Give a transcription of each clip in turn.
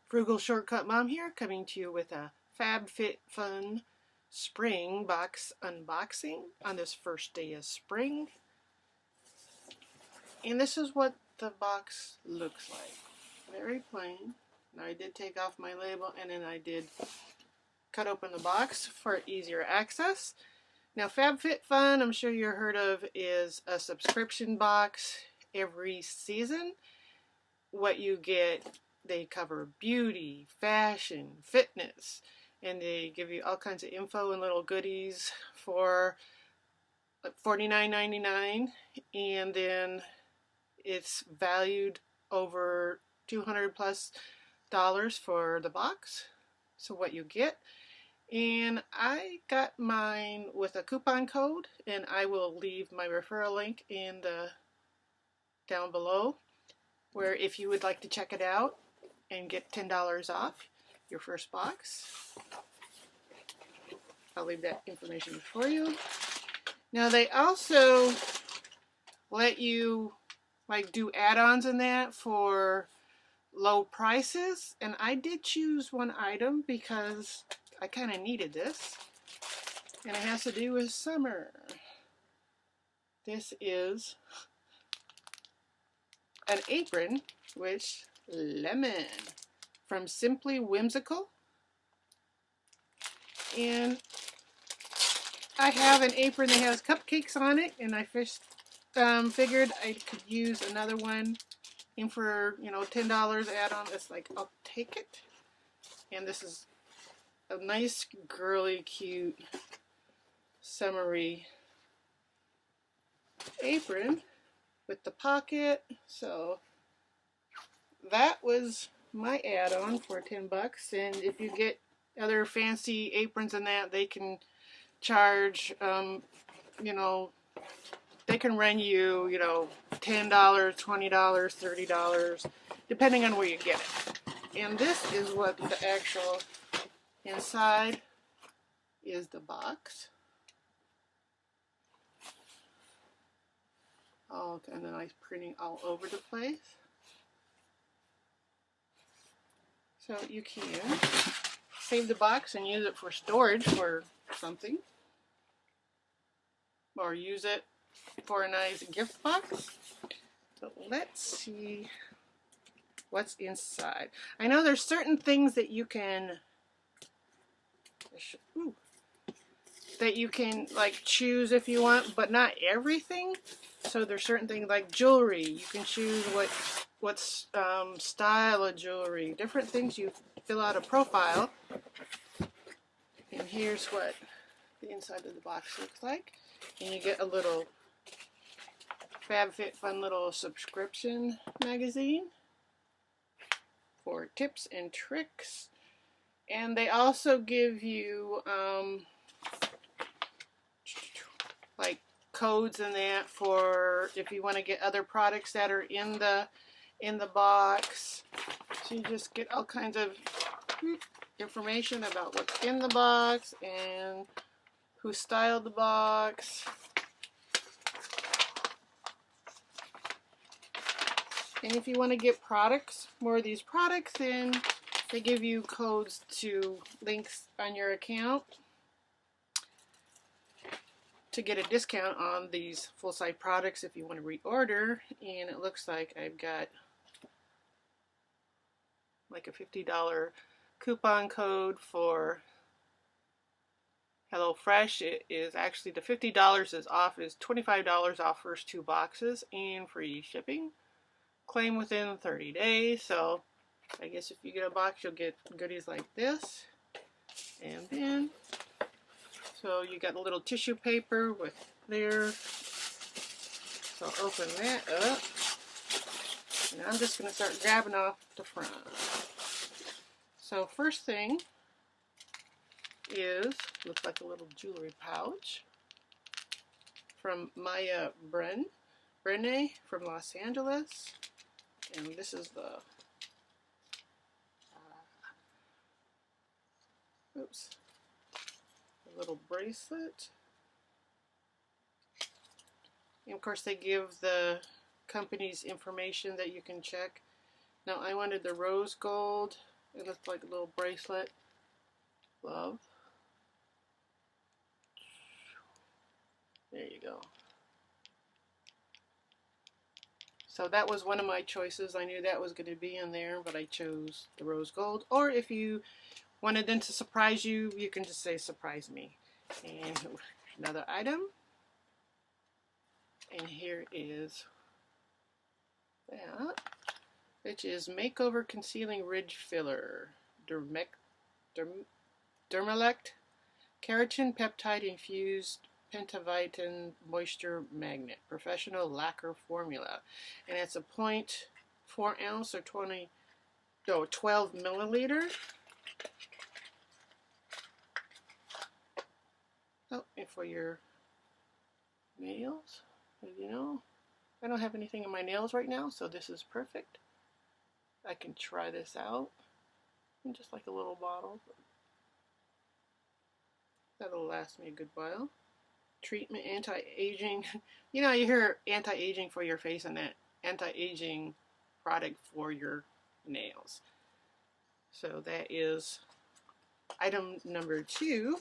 Frugal Shortcut Mom here, coming to you with a FabFitFun spring box unboxing on this first day of spring. And this is what the box looks like. Very plain. Now I did take off my label and then I did cut open the box for easier access. Now FabFitFun, I'm sure you've heard of, is a subscription box every season. What you get, they cover beauty, fashion, fitness, and they give you all kinds of info and little goodies for $49.99, and then it's valued over $200+ for the box. So what you get, and I got mine with a coupon code, and I will leave my referral link in the down below, where if you would like to check it out and get $10 off your first box, I'll leave that information for you. Now they also let you like do add-ons in that for low prices, and I did choose one item because I kind of needed this, and it has to do with summer. This is an apron, which lemon, from Simply Whimsical. And I have an apron that has cupcakes on it, and I figured I could use another one in for, you know, $10 add-on. It's like, I'll take it. And this is a nice, girly, cute, summery apron with the pocket. So that was my add-on for 10 bucks. And if you get other fancy aprons and that, they can charge, you know, they can run you, you know, $10, $20, $30, depending on where you get it. And this is what the actual inside is, the box. Oh, and then nice printing all over the place. So you can save the box and use it for storage for something, or use it for a nice gift box. So let's see what's inside. I know there's certain things that you can like choose if you want, but not everything. So there's certain things like jewelry. You can choose what style of jewelry. Different things. You fill out a profile. And here's what the inside of the box looks like. And you get a little FabFitFun little subscription magazine for tips and tricks. And they also give you like codes and that for if you want to get other products that are in the box. So you just get all kinds of information about what's in the box and who styled the box. And if you want to get products, more of these products, then they give you codes to links on your account to get a discount on these full-size products if you want to reorder. And it looks like I've got like a $50 coupon code for HelloFresh. It is actually, the $50 is off, is $25 off first 2 boxes and free shipping. Claim within 30 days. So I guess if you get a box, you'll get goodies like this. And then, so you got a little tissue paper with there. So open that up. And I'm just going to start grabbing off the front. So first thing is, looks like a little jewelry pouch from Maya Brene from Los Angeles. And this is the a little bracelet. And of course they give the company's information that you can check. Now I wanted the rose gold It looks like a little bracelet. Love. There you go. So that was one of my choices. I knew that was going to be in there, but I chose the rose gold. Or if you wanted them to surprise you, you can just say surprise me. And another item. And here is that, which is Makeover Concealing Ridge Filler. Dermalect Keratin Peptide Infused Pentavitin Moisture Magnet Professional Lacquer Formula. And it's a 0.4 ounce or 12 milliliter. Oh, and for your nails, you know, I don't have anything in my nails right now, so this is perfect. I can try this out. And just like a little bottle. That'll last me a good while. Treatment, anti-aging. You know, you hear anti-aging for your face and that anti-aging product for your nails. So that is item number 2.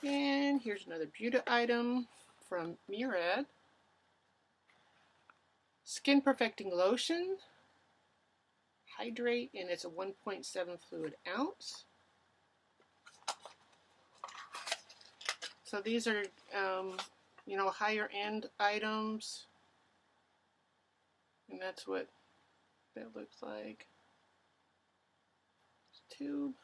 And here's another beauty item from Murad. Skin Perfecting Lotion. Hydrate, and it's a 1.7 fluid ounce. So these are, you know, higher end items. And that's what that looks like. Tube.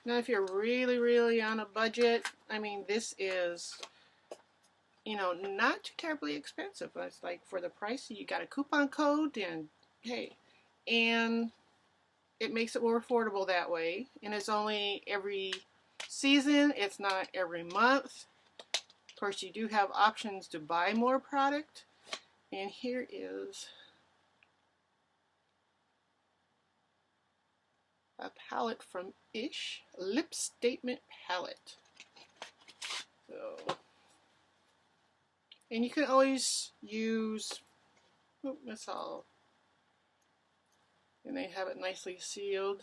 Now if you're really on a budget, I mean, this is, you know, not too terribly expensive. It's like for the price, you got a coupon code, and hey, and it makes it more affordable that way. And it's only every season, it's not every month. Of course, you do have options to buy more product. And here is a palette from Ish, Lip Statement Palette. So, and you can always use, oh, that's all. And they have it nicely sealed.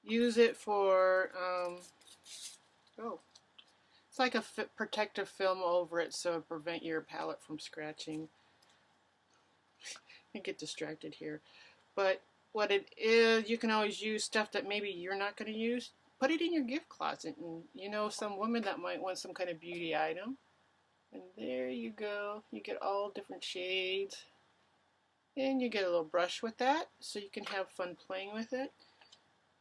Use it for, oh, it's like a protective film over it so it prevent your palette from scratching. I get distracted here. But what it is, you can always use stuff that maybe you're not going to use. Put it in your gift closet, and you know some woman that might want some kind of beauty item. And there you go. You get all different shades. And you get a little brush with that, so you can have fun playing with it.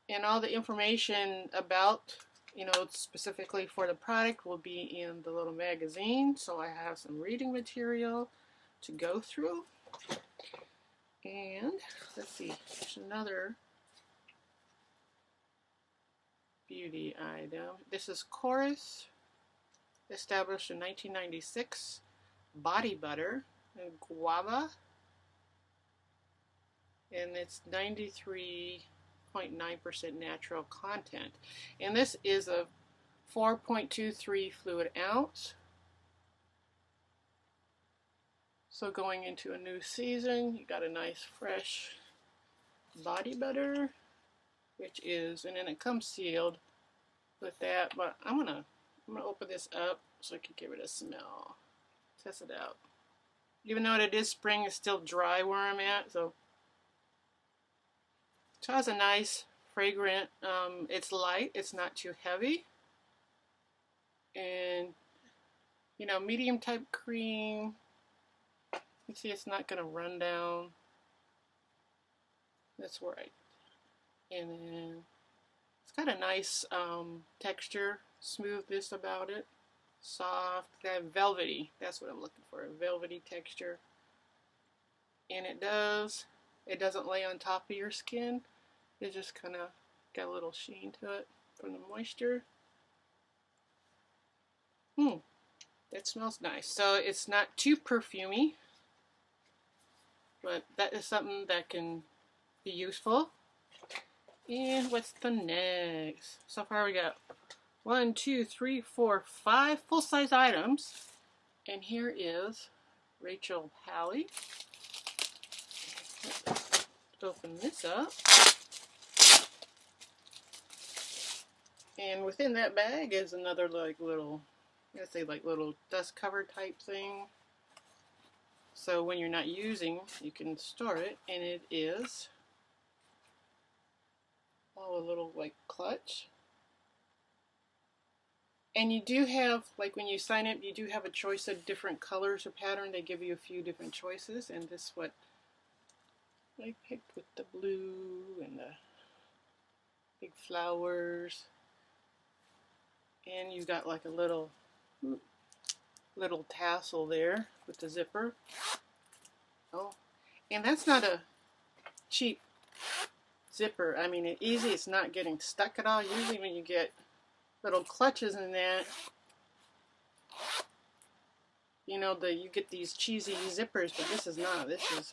And all the information about, you know, specifically for the product will be in the little magazine. So I have some reading material to go through. And let's see, there's another beauty item. This is Chorus, established in 1996. Body butter, and guava. And it's 93.9% natural content. And this is a 4.23 fluid ounce. So going into a new season, you got a nice fresh body butter, which is, and then it comes sealed with that. But I'm gonna open this up so I can give it a smell. Test it out. Even though it is spring, it's still dry where I'm at, so it has a nice fragrant, it's light, it's not too heavy, and you know, medium type cream. You see it's not going to run down. That's right. And then it's got a nice texture, smoothness about it, soft, kind of velvety. That's what I'm looking for, a velvety texture. And it doesn't lay on top of your skin. It just kind of got a little sheen to it from the moisture. That smells nice. So it's not too perfumey, but that is something that can be useful. And what's the next? So far we got 1, 2, 3, 4, 5 full-size items. And here is Rachel Halley. open this up. And within that bag is another like little, let's say like little dust cover type thing. So when you're not using, you can store it, and it is a little like clutch. And you do have, like when you sign it, you do have a choice of different colors or pattern. They give you a few different choices, and this is what I picked with the blue and the big flowers. And you got like a little tassel there with the zipper. Oh, and that's not a cheap zipper. I mean, it's not getting stuck at all. Usually when you get little clutches in that, you know, you get these cheesy zippers, but this is not. This is,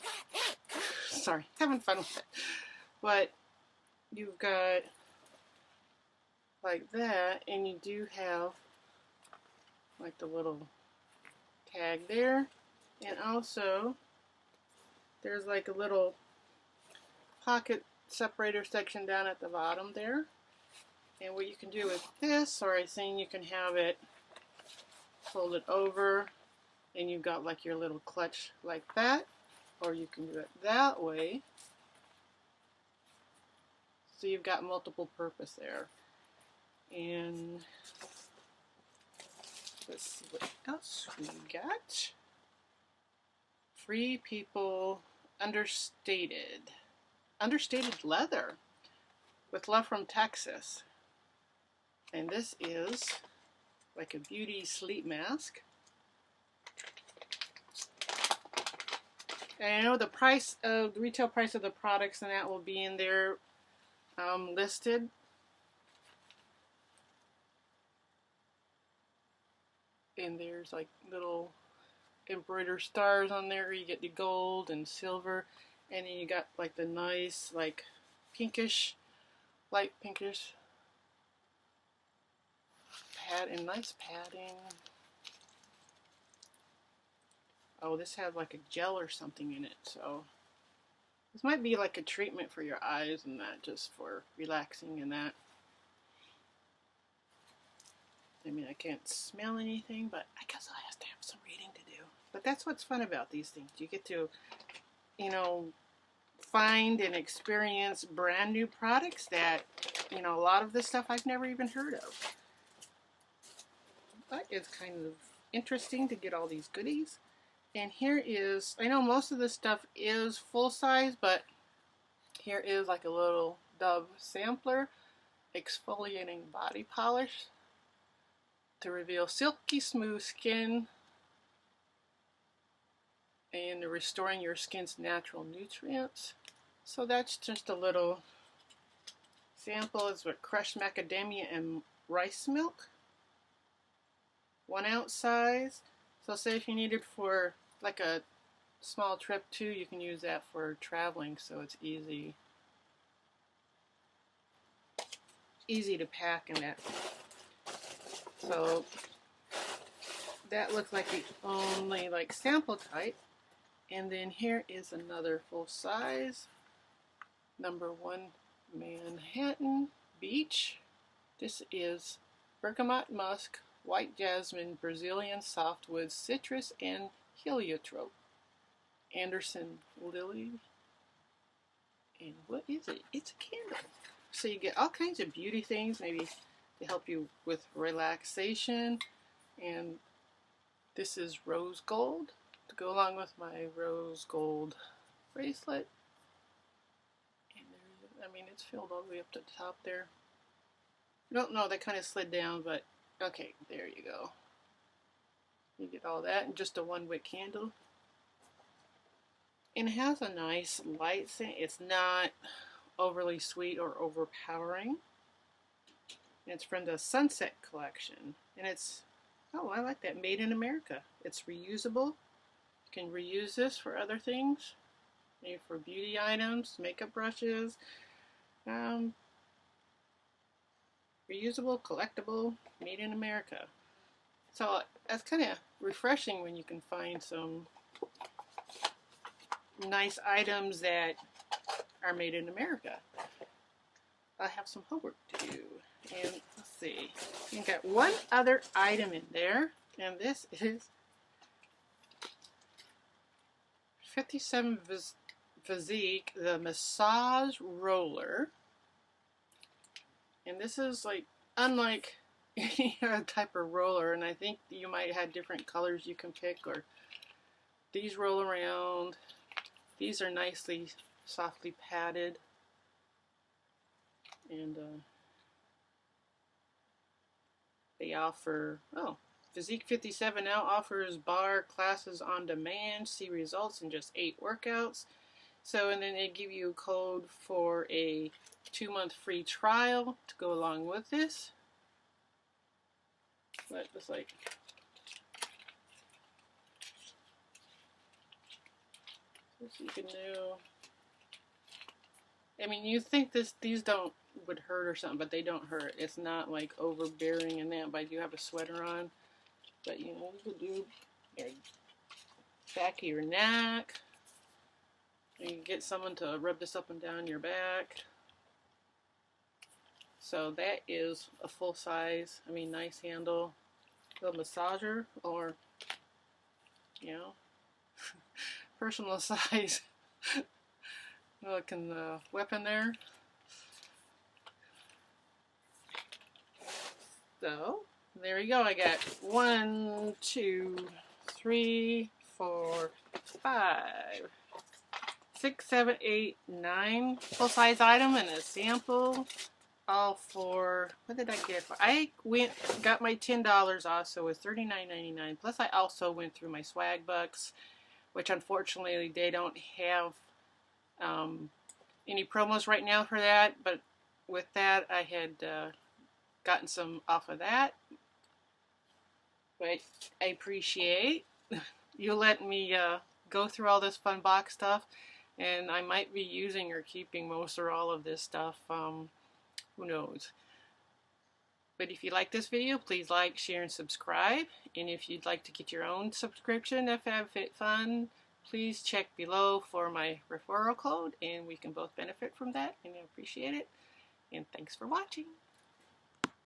sorry, having fun with it. But you've got like that, and you do have like the little tag there, and also there's like a little pocket separator section down at the bottom there. And what you can do with this, or I think you can have it fold it over, and you've got like your little clutch like that, or you can do it that way. So you've got multiple purpose there. And let's see what else we got. Free People Understated leather with love from Texas. And this is like a beauty sleep mask. And I know the price of the retail price of the products and that will be in there listed. And there's like little embroidered stars on there. You get the gold and silver, and then you got like the nice like pinkish, light pinkish pad and nice padding. Oh, this has like a gel or something in it, so this might be like a treatment for your eyes and that, just for relaxing and that. I mean, I can't smell anything, but I guess I have to have some reading to do. But that's what's fun about these things. You get to, you know, find and experience brand new products that, you know, a lot of this stuff I've never even heard of. But it's kind of interesting to get all these goodies. And here is, I know most of this stuff is full size, but here is like a little Dove sampler, exfoliating body polish to reveal silky smooth skin and restoring your skin's natural nutrients. So that's just a little sample. It's with crushed macadamia and rice milk, 1 ounce size. So say if you need it for like a small trip too, you can use that for traveling, so it's easy to pack in that. So that looks like the only like sample type. And then here is another full size, #1 Manhattan Beach. This is bergamot musk, white jasmine, Brazilian softwood, citrus, and heliotrope. Anderson lily. And what is it? It's a candle. So you get all kinds of beauty things, maybe to help you with relaxation. And this is rose gold to go along with my rose gold bracelet. And there's, I mean, it's filled all the way up to the top there. I don't know, that kind of slid down, but okay, there you go. You get all that in just a 1-wick candle. And it has a nice light scent. It's not overly sweet or overpowering. And it's from the Sunset collection. And it's, oh, I like that, made in America. It's reusable. You can reuse this for other things. Maybe for beauty items, makeup brushes. Reusable, collectible, made in America. So that's kind of refreshing when you can find some nice items that are made in America. I have some homework to do. And let's see. We've got one other item in there. And this is 57 Physique, the massage roller. And this is like unlike any other type of roller. And I think you might have different colors you can pick. Or these roll around. These are nicely, softly padded. And they offer, Physique 57 now offers bar classes on demand. See results in just 8 workouts. So, and then they give you a code for a 2-month free trial to go along with this. But it's like, so you can do. I mean, you think these would hurt or something, but they don't hurt. It's not like overbearing and that. But I do have a sweater on. But you know, you could do your back of your neck. You can get someone to rub this up and down your back. So that is a full size. I mean, nice handle, little massager, or you know, personal size. Looking weapon there. So there we go. I got 1, 2, 3, 4, 5, 6, 7, 8, 9 full size item and a sample. All for, what did I get? I got my $10 off, so it was $39.99. Plus I also went through my swag bucks, which unfortunately they don't have any promos right now for that, but with that I had gotten some off of that. But I appreciate you letting me go through all this fun box stuff, and I might be using or keeping most or all of this stuff. Who knows? But if you like this video, please like, share, and subscribe. And if you'd like to get your own subscription at FabFitFun, please check below for my referral code, and we can both benefit from that, and I appreciate it. And thanks for watching.